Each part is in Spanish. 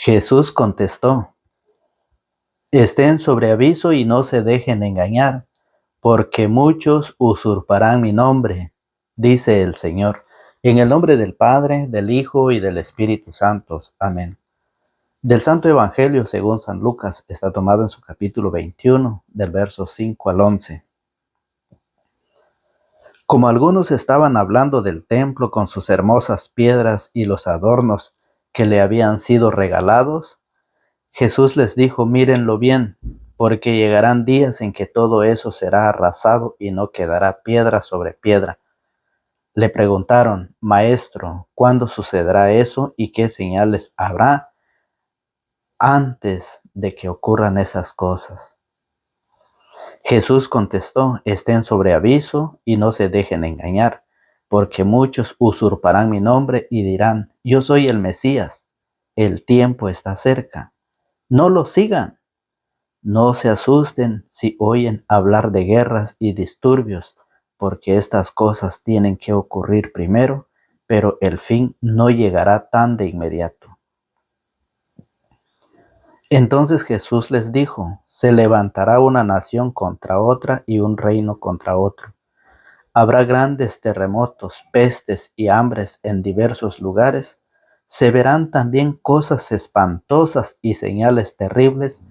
Jesús contestó: estén sobre aviso y no se dejen engañar, porque muchos usurparán mi nombre, dice el Señor. En el nombre del Padre, del Hijo y del Espíritu Santo. Amén. Del Santo Evangelio según San Lucas, está tomado en su capítulo 21, del verso 5 al 11. Como algunos estaban hablando del templo con sus hermosas piedras y los adornos que le habían sido regalados, Jesús les dijo: mírenlo bien, porque llegarán días en que todo eso será arrasado y no quedará piedra sobre piedra. Le preguntaron: Maestro, ¿cuándo sucederá eso y qué señales habrá antes de que ocurran esas cosas? Jesús contestó: estén sobre aviso y no se dejen engañar, porque muchos usurparán mi nombre y dirán: yo soy el Mesías, el tiempo está cerca. No lo sigan. No se asusten si oyen hablar de guerras y disturbios, porque estas cosas tienen que ocurrir primero, pero el fin no llegará tan de inmediato. Entonces Jesús les dijo: se levantará una nación contra otra y un reino contra otro. Habrá grandes terremotos, pestes y hambres en diversos lugares. Se verán también cosas espantosas y señales terribles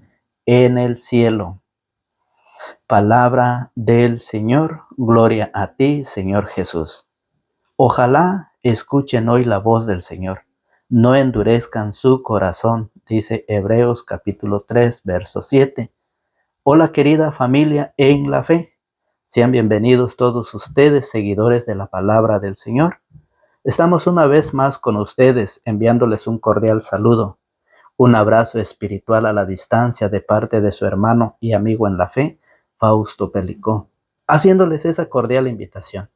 en el cielo. Palabra del Señor. Gloria a ti, Señor Jesús. Ojalá escuchen hoy la voz del Señor. No endurezcan su corazón, dice Hebreos capítulo 3, verso 7. Hola, querida familia en la fe. Sean bienvenidos todos ustedes, seguidores de la palabra del Señor. Estamos una vez más con ustedes, enviándoles un cordial saludo, un abrazo espiritual a la distancia de parte de su hermano y amigo en la fe, Fausto Pelicó, haciéndoles esa cordial invitación,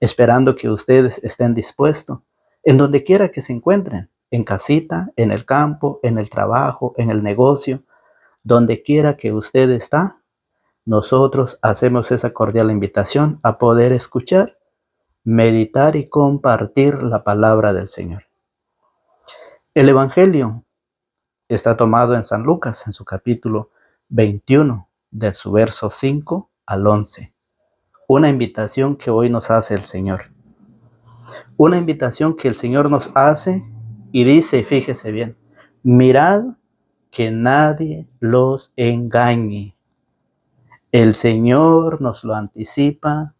esperando que ustedes estén dispuestos, en donde quiera que se encuentren, en casita, en el campo, en el trabajo, en el negocio, donde quiera que usted está. Nosotros hacemos esa cordial invitación a poder escuchar, meditar y compartir la palabra del Señor. El Evangelio está tomado en San Lucas, en su capítulo 21, de su verso 5 al 11. Una invitación que hoy nos hace el Señor. Una invitación que el Señor nos hace y dice, fíjese bien: mirad que nadie los engañe. El Señor nos lo anticipa.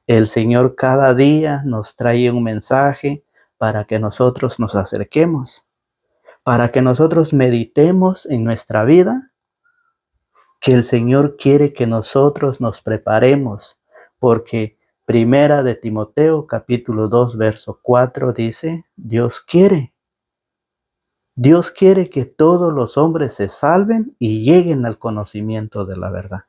El Señor cada día nos trae un mensaje para que nosotros nos acerquemos, para que nosotros meditemos en nuestra vida, que el Señor quiere que nosotros nos preparemos, porque Primera de Timoteo capítulo 2 verso 4 dice: Dios quiere que todos los hombres se salven y lleguen al conocimiento de la verdad.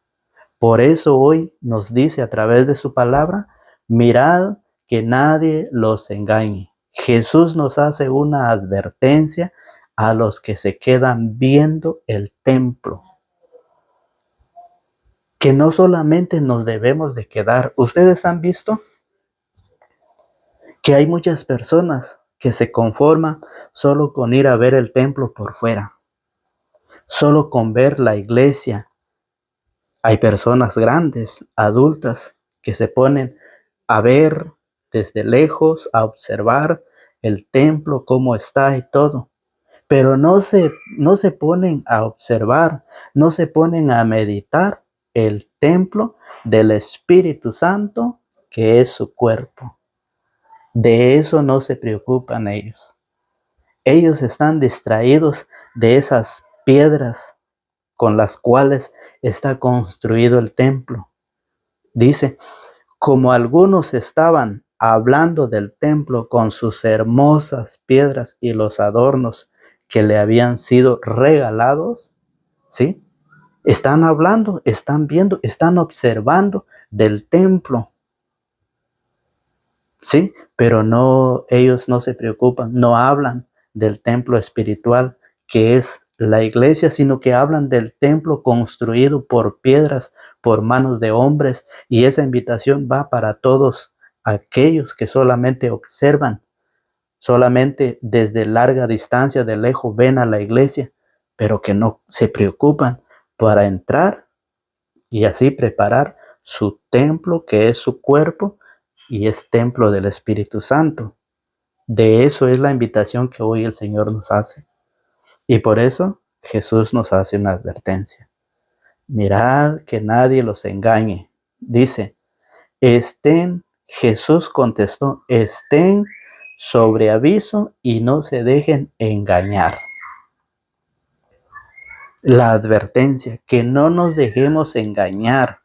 Por eso hoy nos dice a través de su palabra: mirad que nadie los engañe. Jesús nos hace una advertencia a los que se quedan viendo el templo, que no solamente nos debemos de quedar. Ustedes han visto que hay muchas personas que se conforman solo con ir a ver el templo por fuera, solo con ver la iglesia. Hay personas grandes, adultas, que se ponen a ver desde lejos, a observar el templo, cómo está y todo. Pero no se ponen a observar, no se ponen a meditar el templo del Espíritu Santo, que es su cuerpo. De eso no se preocupan ellos. Ellos están distraídos de esas piedras con las cuales está construido el templo. Dice: como algunos estaban hablando del templo con sus hermosas piedras y los adornos que le habían sido regalados, ¿sí? Están hablando, están viendo, están observando del templo, ¿sí? Pero no, ellos no se preocupan, no hablan del templo espiritual que es la iglesia, sino que hablan del templo construido por piedras, por manos de hombres. Y esa invitación va para todos aquellos que solamente observan solamente desde larga distancia, de lejos, ven a la iglesia, pero que no se preocupan para entrar y así preparar su templo, que es su cuerpo, y es templo del Espíritu Santo. De eso es la invitación que hoy el Señor nos hace. Y por eso Jesús nos hace una advertencia. Mirad que nadie los engañe. Dice, Jesús contestó, estén sobre aviso y no se dejen engañar. La advertencia, que no nos dejemos engañar,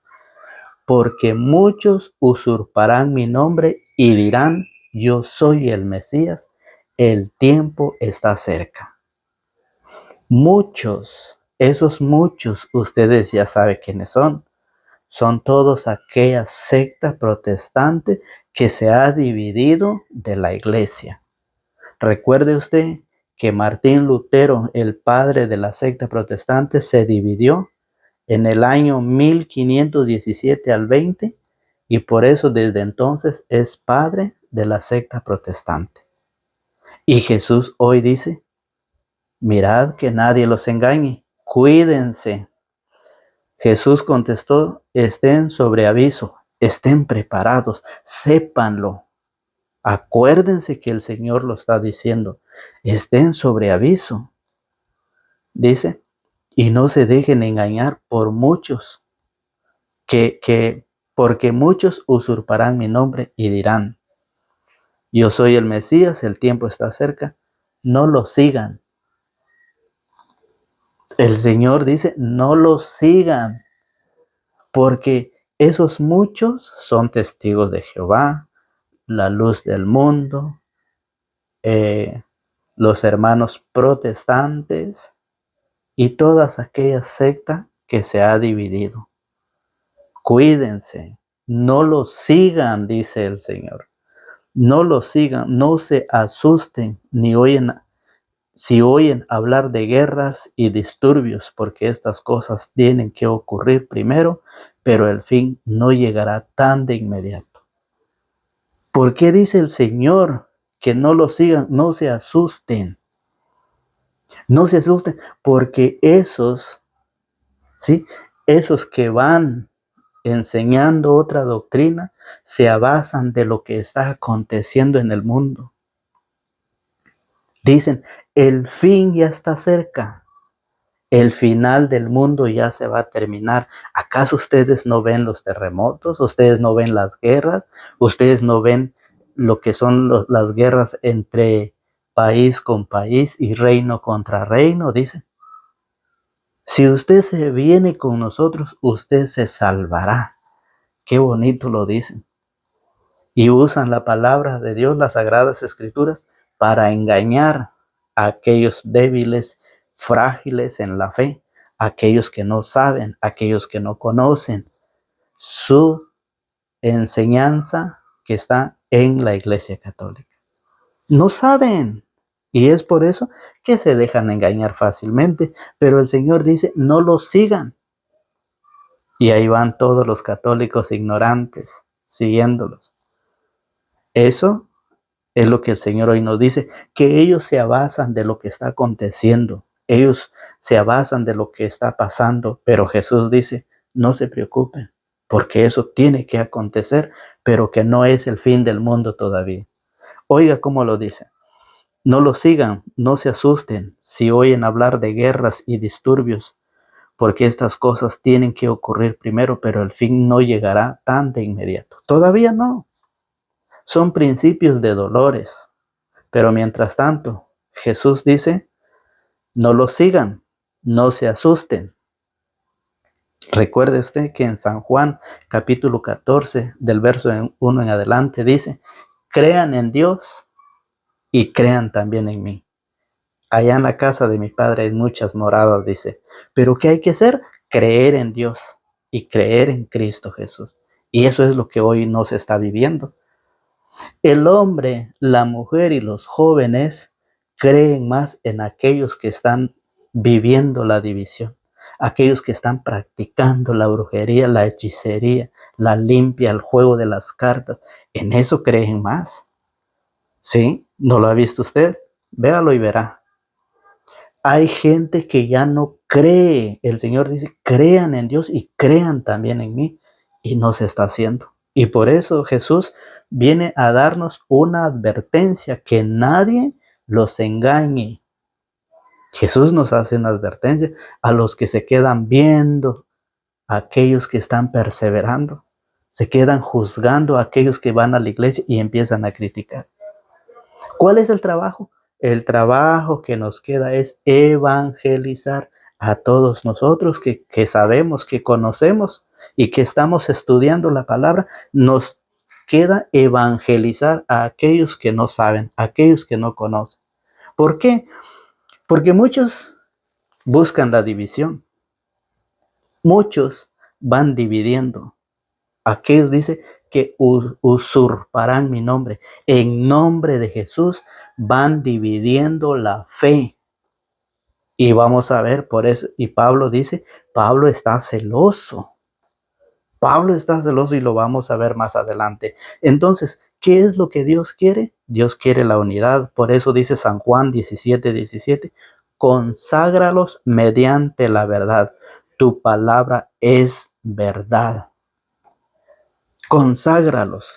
porque muchos usurparán mi nombre y dirán, yo soy el Mesías, el tiempo está cerca. Muchos, esos muchos, ustedes ya saben quiénes son todos aquellas sectas protestantes que se ha dividido de la iglesia. Recuerde usted que Martín Lutero, el padre de la secta protestante, se dividió en el año 1517 al 20 y por eso desde entonces es padre de la secta protestante. Y Jesús hoy dice, mirad que nadie los engañe, cuídense. Jesús contestó, estén sobre aviso, estén preparados, sépanlo. Acuérdense que el Señor lo está diciendo, estén sobre aviso. Dice, y no se dejen engañar por muchos, porque muchos usurparán mi nombre y dirán, yo soy el Mesías, el tiempo está cerca, no lo sigan. El Señor dice, no lo sigan, porque esos muchos son testigos de Jehová, la luz del mundo, los hermanos protestantes y todas aquellas sectas que se ha dividido. Cuídense, no lo sigan, dice el Señor. No lo sigan, no se asusten, si oyen hablar de guerras y disturbios, porque estas cosas tienen que ocurrir primero, pero el fin no llegará tan de inmediato. ¿Por qué dice el Señor que no lo sigan? No se asusten. No se asusten, porque esos que van enseñando otra doctrina se basan de lo que está aconteciendo en el mundo. Dicen, el fin ya está cerca. El final del mundo ya se va a terminar. ¿Acaso ustedes no ven los terremotos? ¿Ustedes no ven las guerras? ¿Ustedes no ven lo que son las guerras entre país con país y reino contra reino? Dicen. Si usted se viene con nosotros, usted se salvará. Qué bonito lo dicen. Y usan la palabra de Dios, las Sagradas Escrituras, para engañar a aquellos débiles, frágiles en la fe, aquellos que no saben, aquellos que no conocen su enseñanza que está en la Iglesia Católica. No saben. Y es por eso que se dejan engañar fácilmente. Pero el Señor dice, no los sigan. Y ahí van todos los católicos ignorantes, siguiéndolos. Eso es lo que el Señor hoy nos dice, que ellos se basan de lo que está aconteciendo. Ellos se basan de lo que está pasando. Pero Jesús dice, no se preocupen, porque eso tiene que acontecer, pero que no es el fin del mundo todavía. Oiga cómo lo dice. No lo sigan, no se asusten si oyen hablar de guerras y disturbios, porque estas cosas tienen que ocurrir primero, pero el fin no llegará tan de inmediato. Todavía no. Son principios de dolores, pero mientras tanto, Jesús dice, no lo sigan, no se asusten. Recuerde usted que en San Juan, capítulo 14, del verso 1 en adelante, dice, crean en Dios y crean también en mí. Allá en la casa de mi Padre hay muchas moradas, dice. Pero ¿qué hay que hacer? Creer en Dios y creer en Cristo Jesús. Y eso es lo que hoy no se está viviendo. El hombre, la mujer y los jóvenes creen más en aquellos que están viviendo la división, aquellos que están practicando la brujería, la hechicería, la limpia, el juego de las cartas. En eso creen más. ¿Sí? ¿No lo ha visto usted? Véalo y verá. Hay gente que ya no cree. El Señor dice, crean en Dios y crean también en mí. Y no se está haciendo. Y por eso Jesús viene a darnos una advertencia, que nadie los engañe. Jesús nos hace una advertencia a los que se quedan viendo, a aquellos que están perseverando, se quedan juzgando a aquellos que van a la iglesia y empiezan a criticar. ¿Cuál es el trabajo? El trabajo que nos queda es evangelizar a todos nosotros que sabemos, que conocemos y que estamos estudiando la palabra. Nos queda evangelizar a aquellos que no saben, a aquellos que no conocen. ¿Por qué? Porque muchos buscan la división. Muchos van dividiendo. Aquellos dice que usurparán mi nombre. En nombre de Jesús van dividiendo la fe. Y vamos a ver por eso. Y Pablo dice, Pablo está celoso. Pablo está celoso y lo vamos a ver más adelante. Entonces, ¿qué es lo que Dios quiere? Dios quiere la unidad. Por eso dice San Juan 17:17, conságralos mediante la verdad. Tu palabra es verdad. Conságralos.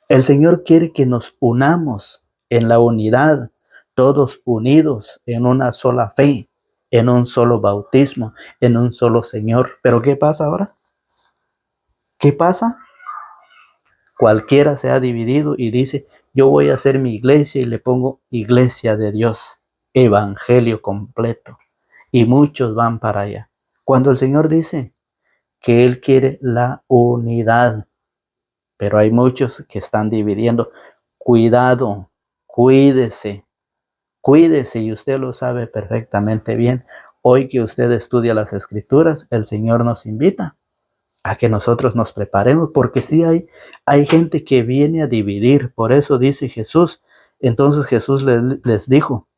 El Señor quiere que nos unamos en la unidad, todos unidos en una sola fe, en un solo bautismo, en un solo Señor. Pero ¿qué pasa ahora? ¿Qué pasa? Cualquiera se ha dividido y dice, yo voy a hacer mi iglesia y le pongo iglesia de Dios, evangelio completo. Y muchos van para allá. Cuando el Señor dice que Él quiere la unidad, pero hay muchos que están dividiendo. Cuidado, cuídese, cuídese, y usted lo sabe perfectamente bien. Hoy que usted estudia las Escrituras, el Señor nos invita a que nosotros nos preparemos, porque sí hay gente que viene a dividir. Por eso dice Jesús. Entonces Jesús les dijo,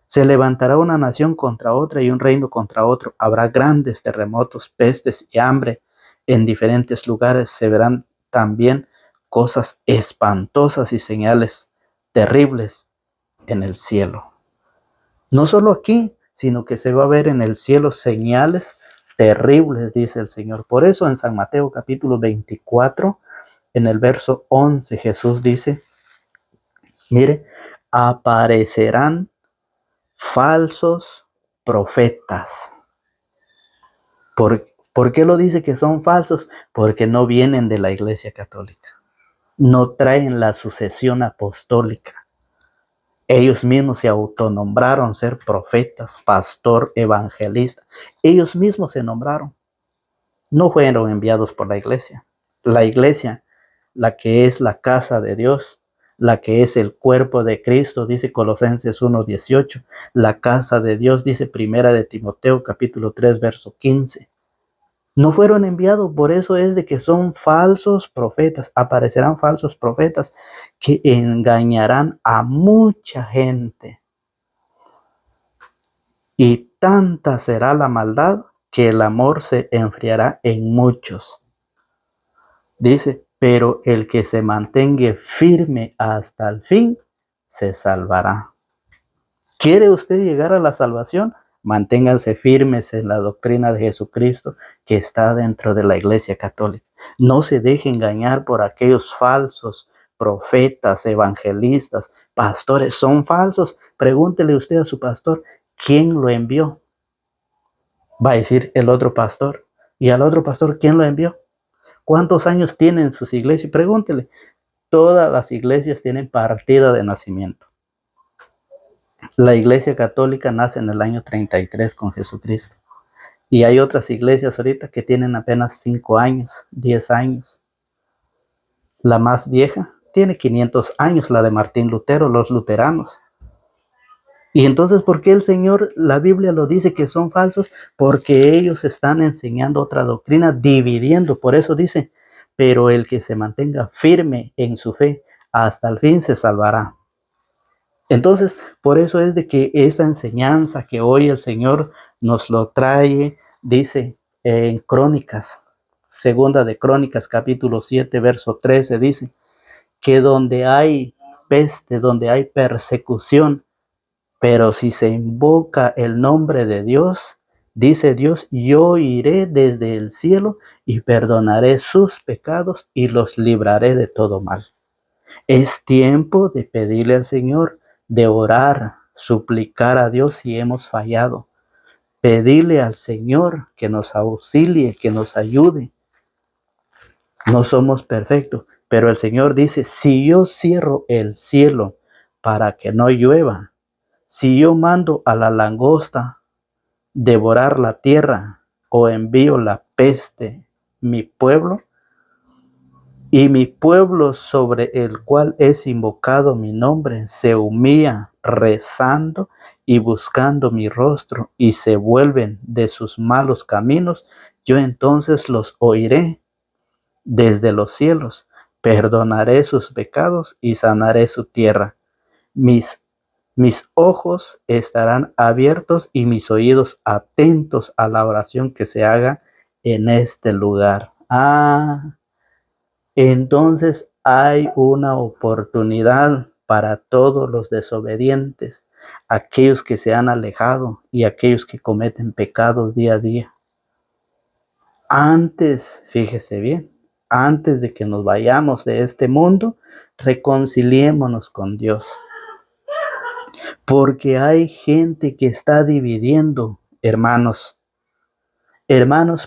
se levantará una nación contra otra y un reino contra otro. Habrá grandes terremotos, pestes y hambre en diferentes lugares. Se verán también cosas espantosas y señales terribles en el cielo. No solo aquí, sino que se va a ver en el cielo señales terribles, dice el Señor. Por eso en San Mateo capítulo 24, en el verso 11, Jesús dice, mire, aparecerán falsos profetas. ¿Por qué lo dice que son falsos? Porque no vienen de la Iglesia Católica. No traen la sucesión apostólica. Ellos mismos se autonombraron ser profetas, pastor, evangelista. Ellos mismos se nombraron. No fueron enviados por la iglesia. La iglesia, la que es la casa de Dios, la que es el cuerpo de Cristo, dice Colosenses 1:18. La casa de Dios, dice Primera de Timoteo capítulo 3, verso 15. No fueron enviados, por eso es de que son falsos profetas. Aparecerán falsos profetas que engañarán a mucha gente. Y tanta será la maldad que el amor se enfriará en muchos. Dice, pero el que se mantenga firme hasta el fin, se salvará. ¿Quiere usted llegar a la salvación? Manténganse firmes en la doctrina de Jesucristo que está dentro de la Iglesia Católica. No se deje engañar por aquellos falsos profetas, evangelistas, pastores. Son falsos. Pregúntele usted a su pastor, ¿quién lo envió? Va a decir el otro pastor. ¿Y al otro pastor quién lo envió? ¿Cuántos años tienen sus iglesias? Pregúntele. Todas las iglesias tienen partida de nacimiento. La Iglesia Católica nace en el año 33 con Jesucristo. Y hay otras iglesias ahorita que tienen apenas 5 años, 10 años. La más vieja tiene 500 años, la de Martín Lutero, los luteranos. Y entonces, ¿por qué el Señor, la Biblia lo dice que son falsos? Porque ellos están enseñando otra doctrina, dividiendo. Por eso dice, pero el que se mantenga firme en su fe hasta el fin se salvará. Entonces, por eso es de que esta enseñanza que hoy el Señor nos lo trae, dice en Crónicas, segunda de Crónicas, capítulo 7, verso 13, dice que donde hay peste, donde hay persecución. Pero si se invoca el nombre de Dios, dice Dios, yo iré desde el cielo y perdonaré sus pecados y los libraré de todo mal. Es tiempo de pedirle al Señor, de orar, suplicar a Dios si hemos fallado. Pedirle al Señor que nos auxilie, que nos ayude. No somos perfectos, pero el Señor dice, si yo cierro el cielo para que no llueva, si yo mando a la langosta devorar la tierra o envío la peste, mi pueblo, y mi pueblo sobre el cual es invocado mi nombre se humilla rezando y buscando mi rostro y se vuelven de sus malos caminos, yo entonces los oiré desde los cielos, perdonaré sus pecados y sanaré su tierra. Mis ojos estarán abiertos y mis oídos atentos a la oración que se haga en este lugar. Entonces hay una oportunidad para todos los desobedientes, aquellos que se han alejado y aquellos que cometen pecados día a día. Antes, fíjese bien, antes de que nos vayamos de este mundo, reconciliémonos con Dios. Porque hay gente que está dividiendo, hermanos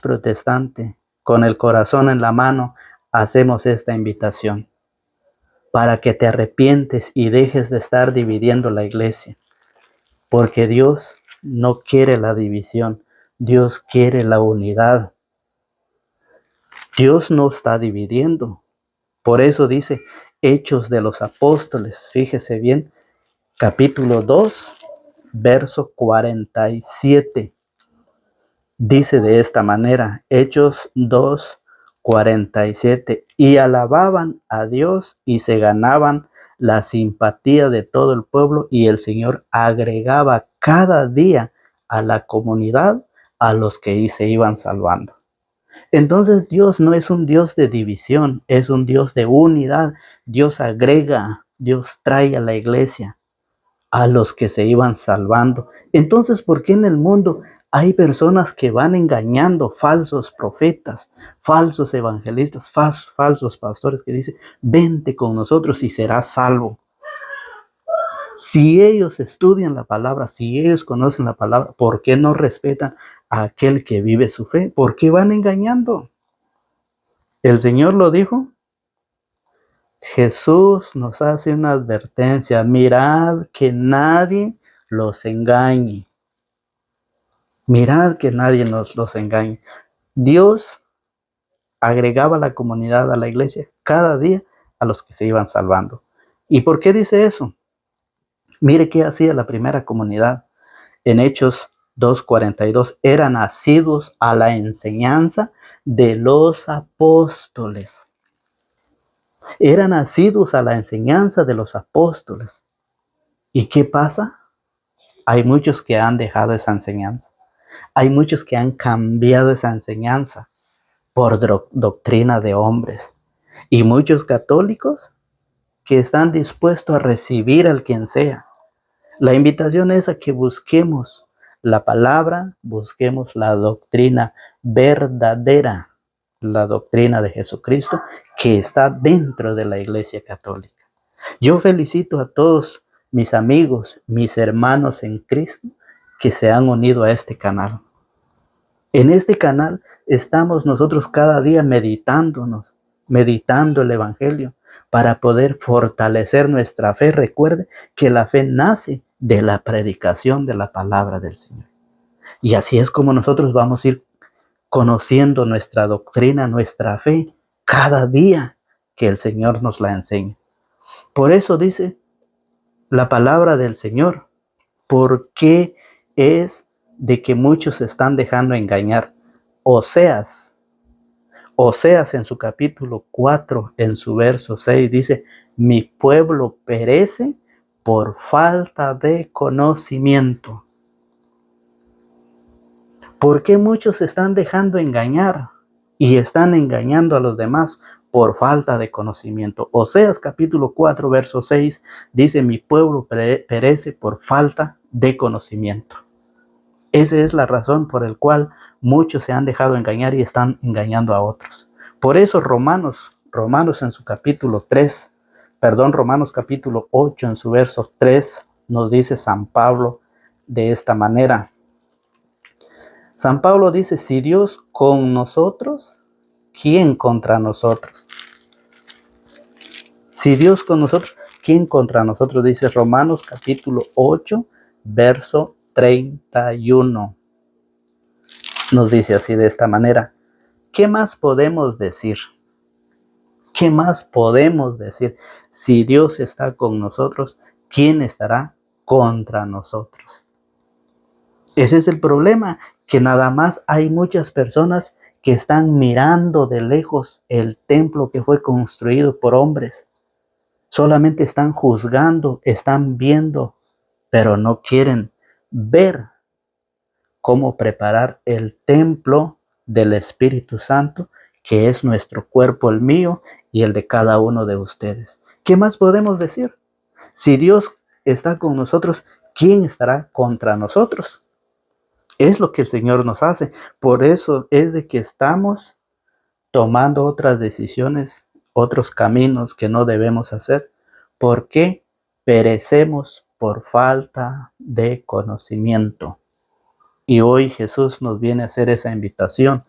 protestantes, con el corazón en la mano, hacemos esta invitación para que te arrepientes y dejes de estar dividiendo la iglesia. Porque Dios no quiere la división, Dios quiere la unidad. Dios no está dividiendo. Por eso dice Hechos de los Apóstoles, fíjese bien, capítulo 2, verso 47. Dice de esta manera, Hechos 2, 47, y alababan a Dios y se ganaban la simpatía de todo el pueblo, y el Señor agregaba cada día a la comunidad a los que se iban salvando. Entonces Dios no es un Dios de división, es un Dios de unidad. Dios agrega, Dios trae a la iglesia a los que se iban salvando. Entonces, ¿por qué en el mundo hay personas que van engañando, falsos profetas, falsos evangelistas, falsos pastores que dicen, vente con nosotros y serás salvo? Si ellos estudian la palabra, si ellos conocen la palabra, ¿por qué no respetan a aquel que vive su fe? ¿Por qué van engañando? El Señor lo dijo. Jesús nos hace una advertencia, mirad que nadie los engañe. Mirad que nadie los engañe. Dios agregaba a la comunidad, a la iglesia, cada día a los que se iban salvando. ¿Y por qué dice eso? Mire qué hacía la primera comunidad. En Hechos 2:42, eran asiduos a la enseñanza de los apóstoles. Eran asiduos a la enseñanza de los apóstoles. ¿Y qué pasa? Hay muchos que han dejado esa enseñanza. Hay muchos que han cambiado esa enseñanza por doctrina de hombres. Y muchos católicos que están dispuestos a recibir al quien sea. La invitación es a que busquemos la palabra, busquemos la doctrina verdadera, la doctrina de Jesucristo que está dentro de la Iglesia Católica. Yo felicito a todos mis amigos, mis hermanos en Cristo que se han unido a este canal. En este canal estamos nosotros cada día meditando el Evangelio para poder fortalecer nuestra fe. Recuerde que la fe nace de la predicación de la palabra del Señor. Y así es como nosotros vamos a ir conociendo nuestra doctrina, nuestra fe, cada día que el Señor nos la enseña. Por eso dice la palabra del Señor, porque es de que muchos se están dejando engañar. Oseas en su capítulo 4, en su verso 6, dice, mi pueblo perece por falta de conocimiento. ¿Por qué muchos se están dejando engañar y están engañando a los demás? por falta de conocimiento. Oseas capítulo 4, verso 6 dice: mi pueblo perece por falta de conocimiento. Esa es la razón por la cual muchos se han dejado engañar y están engañando a otros. Por eso Romanos en su capítulo 3, Romanos capítulo 8 en su verso 3 nos dice San Pablo de esta manera. San Pablo dice: si Dios con nosotros, ¿quién contra nosotros? Si Dios con nosotros, ¿quién contra nosotros? Dice Romanos capítulo 8, verso 31. Nos dice así de esta manera: ¿qué más podemos decir? ¿Qué más podemos decir? Si Dios está con nosotros, ¿quién estará contra nosotros? Ese es el problema, que nada más hay muchas personas que están mirando de lejos el templo que fue construido por hombres. Solamente están juzgando, están viendo, pero no quieren ver cómo preparar el templo del Espíritu Santo, que es nuestro cuerpo, el mío y el de cada uno de ustedes. ¿Qué más podemos decir? Si Dios está con nosotros, ¿quién estará contra nosotros? Es lo que el Señor nos hace. Por eso es de que estamos tomando otras decisiones, otros caminos que no debemos hacer, porque perecemos por falta de conocimiento. Y hoy Jesús nos viene a hacer esa invitación.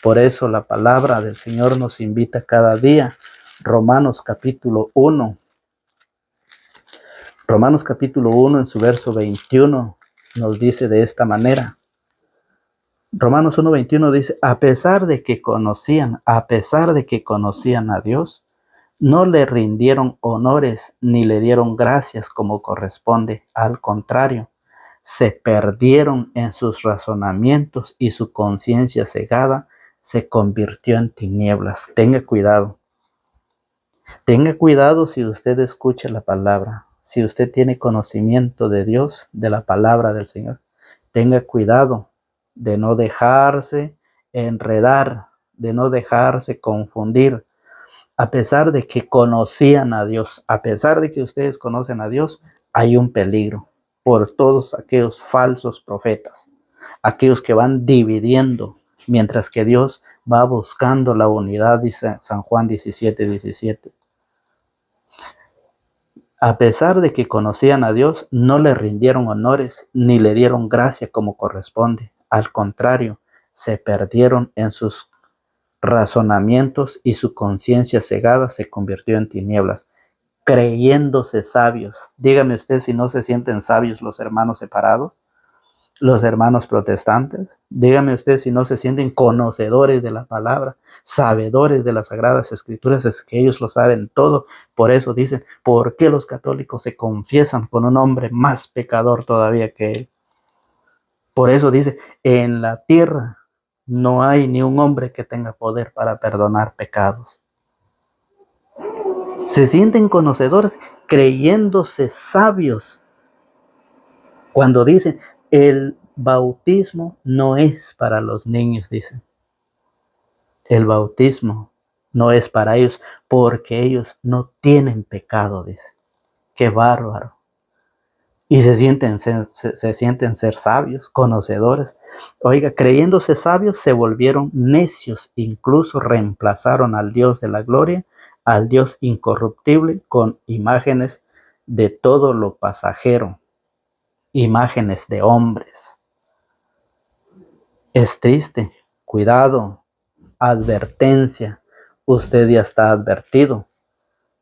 Por eso la palabra del Señor nos invita cada día. Romanos capítulo 1 en su verso 21 nos dice de esta manera. Romanos 1:21 dice: a pesar de que conocían a Dios, no le rindieron honores ni le dieron gracias como corresponde. Al contrario, se perdieron en sus razonamientos y su conciencia cegada se convirtió en tinieblas. Tenga cuidado. Tenga cuidado si usted escucha la palabra, si usted tiene conocimiento de Dios, de la palabra del Señor. Tenga cuidado de no dejarse enredar, de no dejarse confundir. A pesar de que conocían a Dios, a pesar de que ustedes conocen a Dios, hay un peligro por todos aquellos falsos profetas, aquellos que van dividiendo, mientras que Dios va buscando la unidad, dice San Juan 17:17. A pesar de que conocían a Dios, no le rindieron honores ni le dieron gracia como corresponde. Al contrario, se perdieron en sus razonamientos y su conciencia cegada se convirtió en tinieblas, creyéndose sabios. Dígame usted si no se sienten sabios los hermanos separados, los hermanos protestantes. Dígame usted si no se sienten conocedores de la palabra, sabedores de las sagradas escrituras. Es que ellos lo saben todo. Por eso dicen: ¿por qué los católicos se confiesan con un hombre más pecador todavía que él? Por eso dice: en la tierra no hay ni un hombre que tenga poder para perdonar pecados. Se sienten conocedores, creyéndose sabios, cuando dicen: el bautismo no es para los niños, dicen. El bautismo no es para ellos, porque ellos no tienen pecado, dicen. ¡Qué bárbaro! Y se sienten ser sabios, conocedores. Oiga, creyéndose sabios, se volvieron necios, incluso reemplazaron al Dios de la gloria, al Dios incorruptible, con imágenes de todo lo pasajero, imágenes de hombres. Es triste. Cuidado, advertencia. Usted ya está advertido.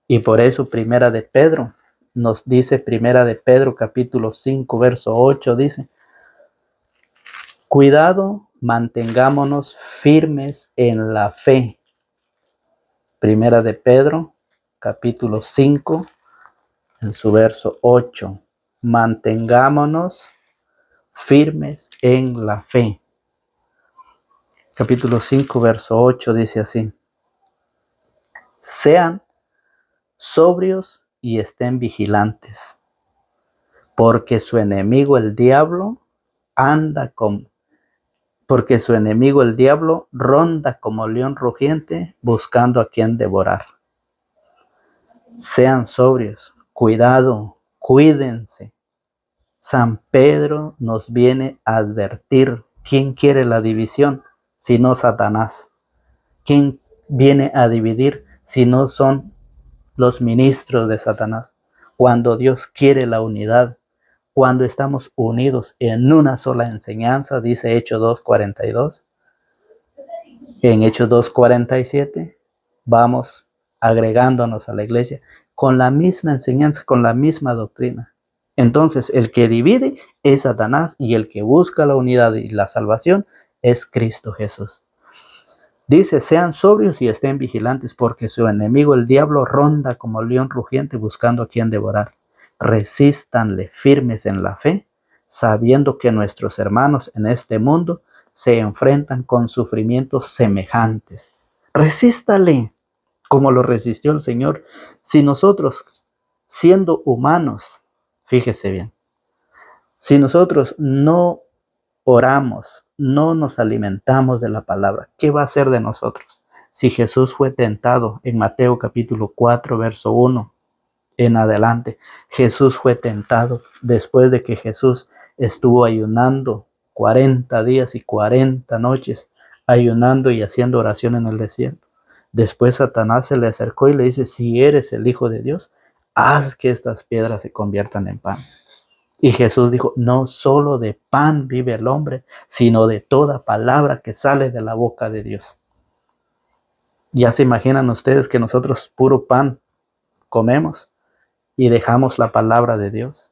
Y por eso Primera de Pedro nos dice, Primera de Pedro capítulo 5 verso 8 dice: cuidado, mantengámonos firmes en la fe. Primera de Pedro capítulo 5 en su verso 8. Mantengámonos firmes en la fe. Capítulo 5 verso 8 dice así: sean sobrios y estén vigilantes, porque su enemigo el diablo anda porque su enemigo el diablo ronda como león rugiente buscando a quien devorar. Sean sobrios, cuidado, cuídense. San Pedro nos viene a advertir. ¿Quién quiere la división si no Satanás? ¿Quién viene a dividir si no son los ministros de Satanás? Cuando Dios quiere la unidad, cuando estamos unidos en una sola enseñanza, dice Hechos 2:42. En Hechos 2:47 vamos agregándonos a la iglesia con la misma enseñanza, con la misma doctrina. Entonces, el que divide es Satanás y el que busca la unidad y la salvación es Cristo Jesús. Dice, sean sobrios y estén vigilantes, porque su enemigo el diablo ronda como león rugiente buscando a quien devorar. Resístanle firmes en la fe, sabiendo que nuestros hermanos en este mundo se enfrentan con sufrimientos semejantes. Resístale como lo resistió el Señor. Si nosotros, siendo humanos, fíjese bien, si nosotros no oramos, no nos alimentamos de la palabra, ¿qué va a ser de nosotros? Si Jesús fue tentado en Mateo capítulo 4, verso 1 en adelante, Jesús fue tentado después de que Jesús estuvo ayunando 40 días y 40 noches, ayunando y haciendo oración en el desierto. Después Satanás se le acercó y le dice, si eres el Hijo de Dios, haz que estas piedras se conviertan en pan. Y Jesús dijo, no solo de pan vive el hombre, sino de toda palabra que sale de la boca de Dios. Ya se imaginan ustedes que nosotros puro pan comemos y dejamos la palabra de Dios.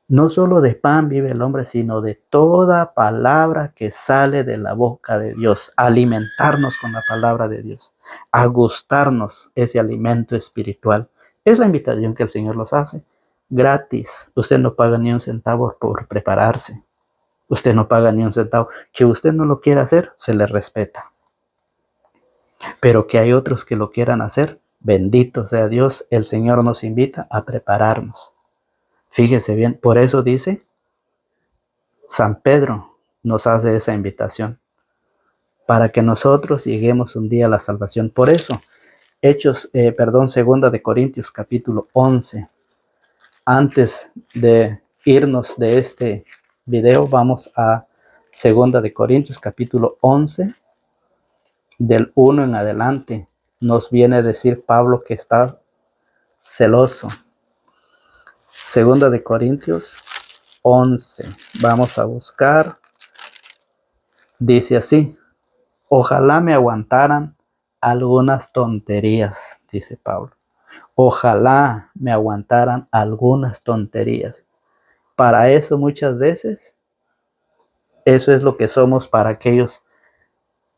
No solo de pan vive el hombre, sino de toda palabra que sale de la boca de Dios. Alimentarnos con la palabra de Dios. A gustarnos ese alimento espiritual. Es la invitación que el Señor nos hace. Gratis. Usted no paga ni un centavo por prepararse. Usted no paga ni un centavo. Que usted no lo quiera hacer, se le respeta. Pero que hay otros que lo quieran hacer, bendito sea Dios, el Señor nos invita a prepararnos. Fíjese bien, por eso dice, San Pedro nos hace esa invitación, para que nosotros lleguemos un día a la salvación. Por eso, Segunda de Corintios capítulo 11. Antes de irnos de este video, vamos a Segunda de Corintios capítulo 11, del 1 en adelante. Nos viene a decir Pablo que está celoso. Segunda de Corintios 11. Vamos a buscar. Dice así: ojalá me aguantaran algunas tonterías, dice Pablo. Ojalá me aguantaran algunas tonterías. Para eso muchas veces, eso es lo que somos para aquellos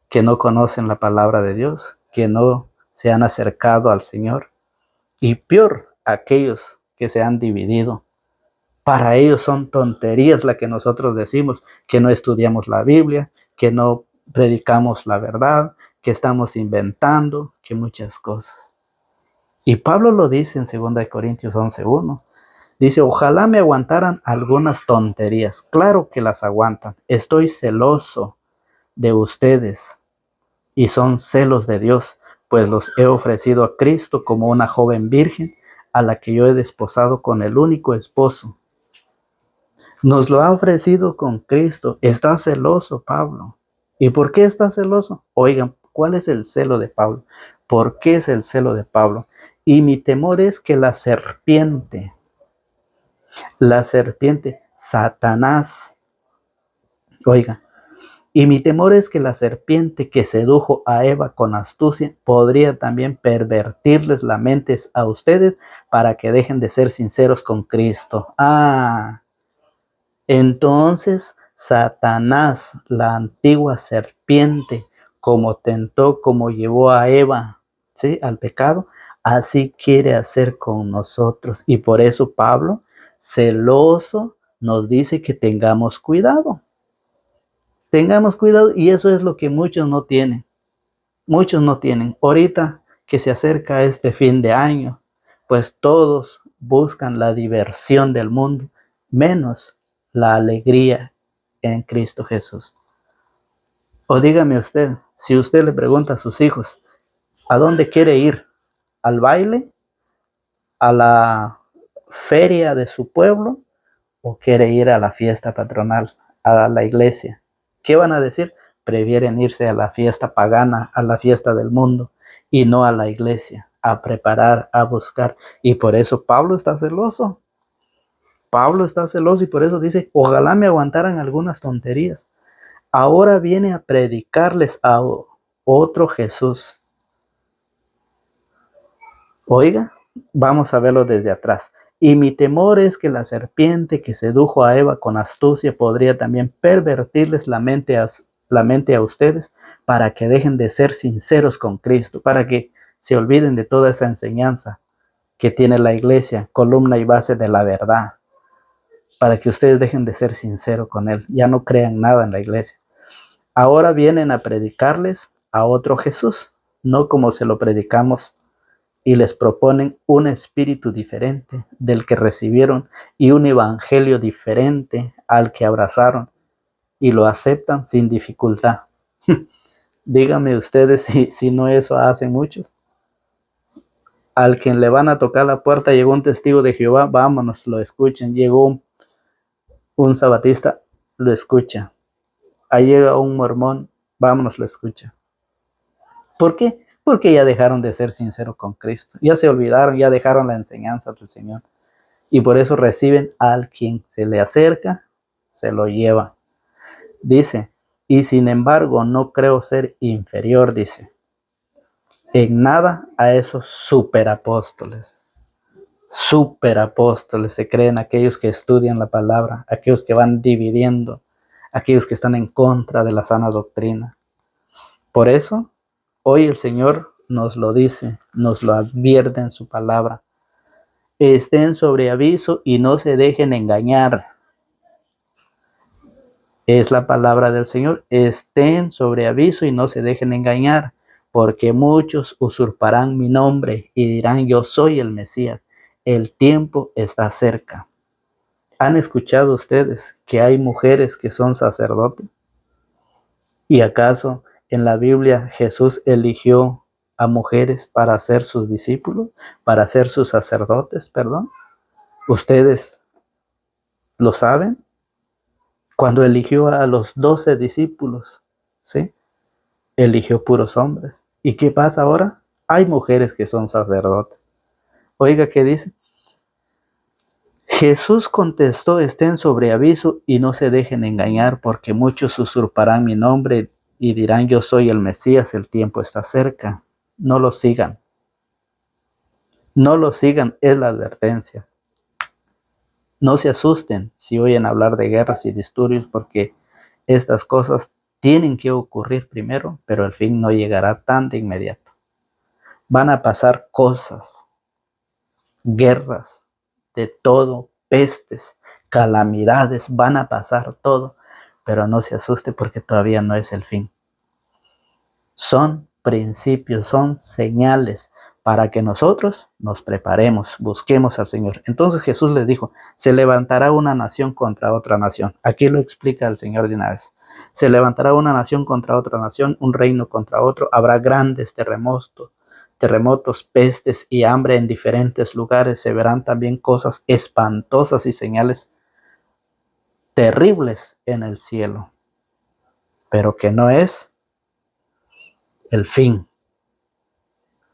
que no conocen la palabra de Dios, que no se han acercado al Señor. Y peor, aquellos que se han dividido. Para ellos son tonterías las que nosotros decimos, que no estudiamos la Biblia, que no predicamos la verdad, que estamos inventando, que muchas cosas. Y Pablo lo dice en 2 Corintios 11:1. Dice, ojalá me aguantaran algunas tonterías. Claro que las aguantan. Estoy celoso de ustedes y son celos de Dios, pues los he ofrecido a Cristo como una joven virgen a la que yo he desposado con el único esposo. Nos lo ha ofrecido con Cristo. Está celoso Pablo. ¿Y por qué está celoso? Oigan, ¿cuál es el celo de Pablo? ¿Por qué es el celo de Pablo? Y mi temor es que la serpiente, Satanás, oiga, y mi temor es que la serpiente que sedujo a Eva con astucia podría también pervertirles la mente a ustedes para que dejen de ser sinceros con Cristo. Entonces Satanás, la antigua serpiente, como tentó, como llevó a Eva, ¿sí?, al pecado, así quiere hacer con nosotros. Y por eso Pablo, celoso, nos dice que tengamos cuidado. Tengamos cuidado, y eso es lo que muchos no tienen. Muchos no tienen. Ahorita que se acerca este fin de año, pues todos buscan la diversión del mundo, menos la alegría en Cristo Jesús. O dígame usted, si usted le pregunta a sus hijos, ¿a dónde quiere ir? ¿Al baile? ¿A la feria de su pueblo? ¿O quiere ir a la fiesta patronal, a la iglesia? ¿Qué van a decir? Prefieren irse a la fiesta pagana, a la fiesta del mundo, y no a la iglesia, a preparar, a buscar. Y por eso Pablo está celoso. Pablo está celoso y por eso dice, ojalá me aguantaran algunas tonterías. Ahora viene a predicarles a otro Jesús. Oiga, vamos a verlo desde atrás. Y mi temor es que la serpiente que sedujo a Eva con astucia podría también pervertirles la mente a ustedes para que dejen de ser sinceros con Cristo, para que se olviden de toda esa enseñanza que tiene la iglesia, columna y base de la verdad, para que ustedes dejen de ser sinceros con Él, ya no crean nada en la iglesia. Ahora vienen a predicarles a otro Jesús, no como se lo predicamos, y les proponen un espíritu diferente del que recibieron y un evangelio diferente al que abrazaron y lo aceptan sin dificultad. Díganme ustedes si no eso hacen muchos. Al quien le van a tocar la puerta llegó un testigo de Jehová, vámonos, lo escuchen. Llegó un sabatista, lo escucha. Ahí llega un mormón, vámonos, lo escucha. ¿Por qué? Porque ya dejaron de ser sinceros con Cristo. Ya se olvidaron, ya dejaron la enseñanza del Señor. Y por eso reciben al quien se le acerca, se lo lleva. Dice, y sin embargo no creo ser inferior, dice, en nada a esos superapóstoles. Superapóstoles se creen aquellos que estudian la palabra, aquellos que van dividiendo, aquellos que están en contra de la sana doctrina. Por eso, hoy el Señor nos lo dice, nos lo advierte en su palabra. Estén sobre aviso y no se dejen engañar. Es la palabra del Señor. Estén sobre aviso y no se dejen engañar, porque muchos usurparán mi nombre y dirán, yo soy el Mesías. El tiempo está cerca. ¿Han escuchado ustedes que hay mujeres que son sacerdotes? ¿Y acaso en la Biblia Jesús eligió a mujeres para ser sus discípulos, para ser sus sacerdotes, perdón? ¿Ustedes lo saben? Cuando eligió a los 12 discípulos, ¿sí? Eligió puros hombres. ¿Y qué pasa ahora? Hay mujeres que son sacerdotes. Oiga, ¿qué dice? Jesús contestó, estén sobre aviso y no se dejen engañar, porque muchos usurparán mi nombre y dirán, yo soy el Mesías, el tiempo está cerca. No lo sigan. No lo sigan, es la advertencia. No se asusten si oyen hablar de guerras y disturbios, porque estas cosas tienen que ocurrir primero, pero el fin no llegará tan de inmediato. Van a pasar cosas, guerras, de todo, pestes, calamidades, van a pasar todo, pero no se asuste porque todavía no es el fin. Son principios, son señales para que nosotros nos preparemos, busquemos al Señor. Entonces Jesús les dijo, se levantará una nación contra otra nación. Aquí lo explica el Señor de una vez. Se levantará una nación contra otra nación, un reino contra otro. Habrá grandes terremotos, pestes y hambre en diferentes lugares. Se verán también cosas espantosas y señales terribles en el cielo, pero que no es el fin.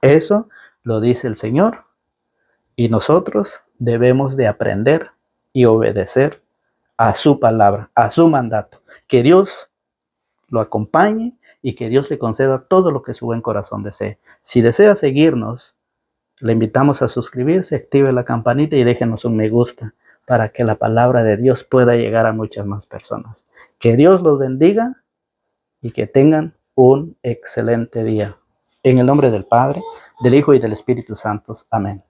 Eso lo dice el Señor y nosotros debemos de aprender y obedecer a su palabra, a su mandato. Que Dios lo acompañe y que Dios le conceda todo lo que su buen corazón desee. Si desea seguirnos, le invitamos a suscribirse, active la campanita y déjenos un me gusta para que la palabra de Dios pueda llegar a muchas más personas. Que Dios los bendiga y que tengan un excelente día. En el nombre del Padre, del Hijo y del Espíritu Santo. Amén.